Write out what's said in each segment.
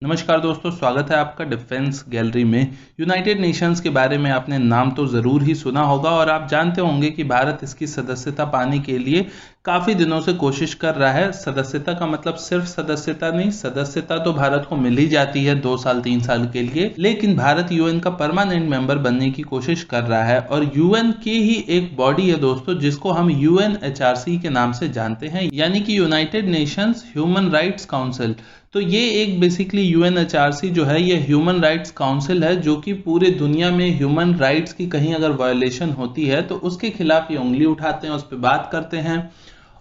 नमस्कार दोस्तों, स्वागत है आपका डिफेंस गैलरी में। यूनाइटेड नेशंस के बारे में आपने नाम तो ज़रूर ही सुना होगा और आप जानते होंगे कि भारत इसकी सदस्यता पाने के लिए काफ़ी दिनों से कोशिश कर रहा है। सदस्यता का मतलब सिर्फ सदस्यता नहीं, सदस्यता तो भारत को मिल ही जाती है 2 साल 3 साल के लिए, लेकिन भारत यूएन का परमानेंट मेंबर बनने की कोशिश कर रहा है। और यूएन की ही एक बॉडी है दोस्तों जिसको हम यूएनएचआरसी के नाम से जानते हैं, यानी कि United Nations human rights council. तो ये एक बेसिकली यूएनएचआरसी जो है ये ह्यूमन राइट्स काउंसिल है जो कि पूरे दुनिया में ह्यूमन राइट्स की कहीं अगर वायोलेशन होती है तो उसके खिलाफ ये उंगली उठाते हैं, उस पर बात करते हैं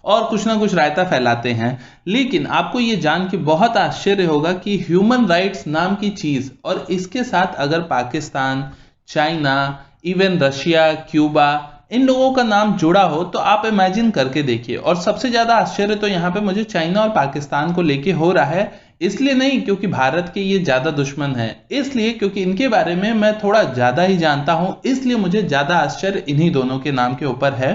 और कुछ ना कुछ रायता फैलाते हैं। लेकिन आपको ये जान के बहुत आश्चर्य होगा कि ह्यूमन राइट्स नाम की चीज और इसके साथ अगर Pakistan, China, even Russia, Cuba, इन लोगों का नाम जुड़ा हो तो आप इमेजिन करके देखिए। और सबसे ज्यादा आश्चर्य तो यहाँ पे मुझे चाइना और पाकिस्तान को लेके हो रहा है, इसलिए नहीं क्योंकि भारत के ये ज्यादा दुश्मन है, इसलिए क्योंकि इनके बारे में मैं थोड़ा ज्यादा ही जानता हूं, इसलिए मुझे ज्यादा आश्चर्य इन्हीं दोनों के नाम के ऊपर है।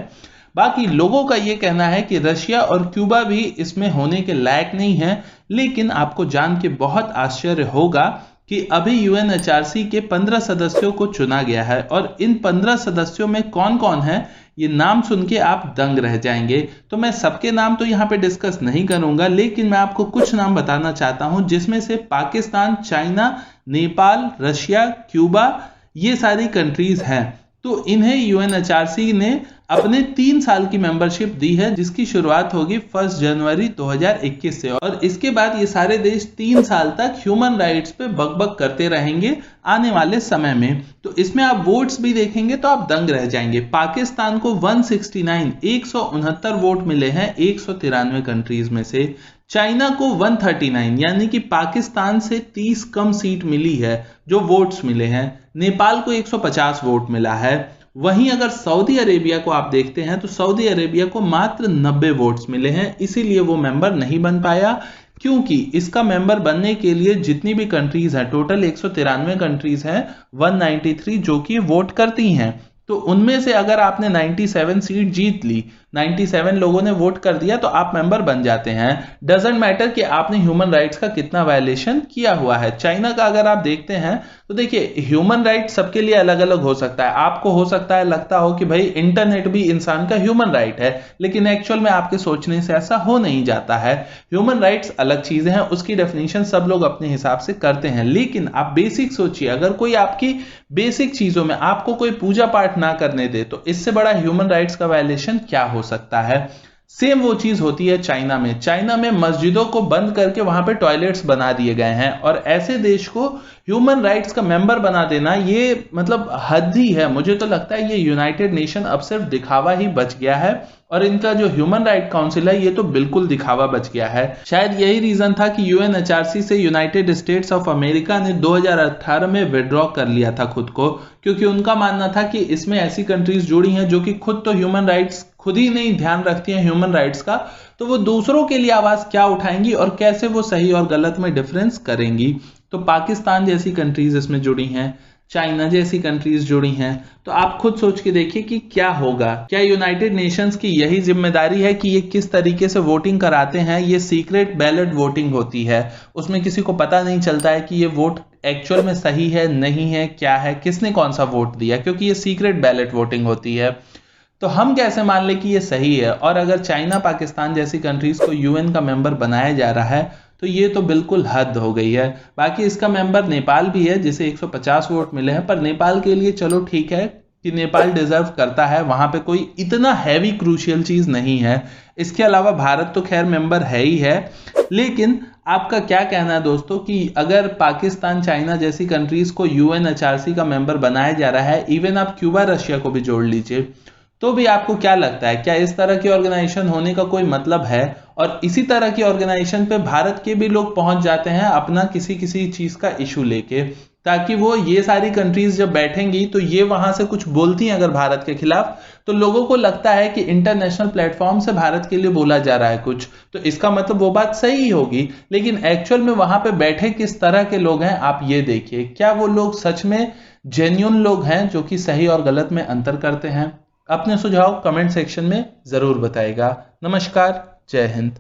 बाकी लोगों का ये कहना है कि रशिया और क्यूबा भी इसमें होने के लायक नहीं है। लेकिन आपको जान के बहुत आश्चर्य होगा कि अभी यूएनएचआरसी के 15 सदस्यों को चुना गया है और इन 15 सदस्यों में कौन कौन है ये नाम सुन के आप दंग रह जाएंगे। तो मैं सबके नाम तो यहाँ पे डिस्कस नहीं करूंगा, लेकिन मैं आपको कुछ नाम बताना चाहता हूं जिसमें से Pakistan, China, Nepal, Russia, Cuba ये सारी कंट्रीज हैं। तो इन्हें यूएनएचआरसी ने अपने 3 साल की मेंबरशिप दी है जिसकी शुरुआत होगी 1 जनवरी 2021 से, और इसके बाद ये सारे देश 3 साल तक ह्यूमन राइट्स पे बकबक करते रहेंगे आने वाले समय में। तो इसमें आप वोट्स भी देखेंगे तो आप दंग रह जाएंगे। पाकिस्तान को 169 वोट मिले हैं 193 कंट्रीज में से। चाइना को 139 यानी कि पाकिस्तान से 30 कम सीट मिली है जो वोट्स मिले हैं। नेपाल को 150 वोट मिला है। वहीं अगर सऊदी अरेबिया को आप देखते हैं तो सऊदी अरेबिया को मात्र 90 वोट्स मिले हैं, इसीलिए वो मेंबर नहीं बन पाया। क्योंकि इसका मेंबर बनने के लिए जितनी भी कंट्रीज हैं, टोटल 193 कंट्रीज हैं, 193 जो कि वोट करती हैं, तो उनमें से अगर आपने 97 सीट जीत ली, 97 लोगों ने वोट कर दिया तो आप मेंबर बन जाते हैं। डजेंट मैटर कि आपने ह्यूमन राइट्स का कितना वायलेशन किया हुआ है। चाइना का अगर आप देखते हैं तो देखिए ह्यूमन राइट सबके लिए अलग अलग हो सकता है। आपको हो सकता है लगता हो कि भाई इंटरनेट भी इंसान का ह्यूमन राइट है, लेकिन एक्चुअल में आपके सोचने से ऐसा हो नहीं जाता है। ह्यूमन राइट्स अलग चीजें हैं, उसकी डेफिनेशन सब लोग अपने हिसाब से करते हैं। लेकिन आप बेसिक सोचिए, अगर कोई आपकी बेसिक चीजों में आपको कोई पूजा पाठ ना करने दे तो इससे बड़ा ह्यूमन राइट्स का वायलेशन क्या हो सकता है। सेम वो चीज होती है चाइना में। चाइना में मस्जिदों को बंद करके वहां पे टॉयलेट्स बना दिए गए हैं, और ऐसे देश को ह्यूमन राइट्स का मेंबर बना देना ये मतलब हद ही है। मुझे तो लगता है ये यूनाइटेड नेशन अब सिर्फ दिखावा ही बच गया है, और इनका जो ह्यूमन राइट काउंसिल है ये तो बिल्कुल दिखावा बच गया है। शायद यही रीजन था कि यूएनएचआरसी से यूनाइटेड स्टेट्स ऑफ अमेरिका ने 2018 में विड्रॉ कर लिया था खुद को, क्योंकि उनका मानना था कि इसमें ऐसी कंट्रीज जुड़ी हैं जो कि खुद तो ह्यूमन राइट्स खुद ही नहीं ध्यान रखती हैं ह्यूमन राइट्स का, तो वो दूसरों के लिए आवाज क्या उठाएंगी और कैसे वो सही और गलत में डिफरेंस करेंगी। तो पाकिस्तान जैसी कंट्रीज इसमें जुड़ी हैं, चाइना जैसी कंट्रीज जुड़ी हैं, तो आप खुद सोच के देखिए कि क्या होगा। क्या यूनाइटेड नेशंस की यही जिम्मेदारी है कि ये किस तरीके से वोटिंग कराते हैं। ये सीक्रेट बैलेट वोटिंग होती है, उसमें किसी को पता नहीं चलता है कि ये वोट एक्चुअल में सही है नहीं है, क्या है, किसने कौन सा वोट दिया, क्योंकि ये सीक्रेट बैलेट वोटिंग होती है। तो हम कैसे मान ले कि ये सही है। और अगर चाइना, पाकिस्तान जैसी कंट्रीज को यूएन का मेंबर बनाया जा रहा है तो ये तो बिल्कुल हद हो गई है। बाकी इसका मेंबर नेपाल भी है जिसे 150 वोट मिले हैं, पर नेपाल के लिए चलो ठीक है कि नेपाल डिजर्व करता है, वहां पे कोई इतना हैवी क्रूशियल चीज नहीं है। इसके अलावा भारत तो खैर मेंबर है ही है। लेकिन आपका क्या कहना है दोस्तों कि अगर पाकिस्तान, चाइना जैसी कंट्रीज को यूएनएचआरसी का मेंबर बनाया जा रहा है, इवन आप क्यूबा, रशिया को भी जोड़ लीजिए, तो भी आपको क्या लगता है, क्या इस तरह की ऑर्गेनाइजेशन होने का कोई मतलब है। और इसी तरह की ऑर्गेनाइजेशन पे भारत के भी लोग पहुंच जाते हैं अपना किसी किसी चीज का इशू लेके, ताकि वो ये सारी कंट्रीज जब बैठेंगी तो ये वहां से कुछ बोलती हैं अगर भारत के खिलाफ, तो लोगों को लगता है कि इंटरनेशनल प्लेटफॉर्म से भारत के लिए बोला जा रहा है कुछ, तो इसका मतलब वो बात सही होगी। लेकिन एक्चुअल में वहां पे बैठे किस तरह के लोग हैं आप ये देखिए। क्या वो लोग सच में जेन्युइन लोग हैं जो कि सही और गलत में अंतर करते हैं। अपने सुझाव कमेंट सेक्शन में जरूर बताइएगा। नमस्कार, जय हिंद।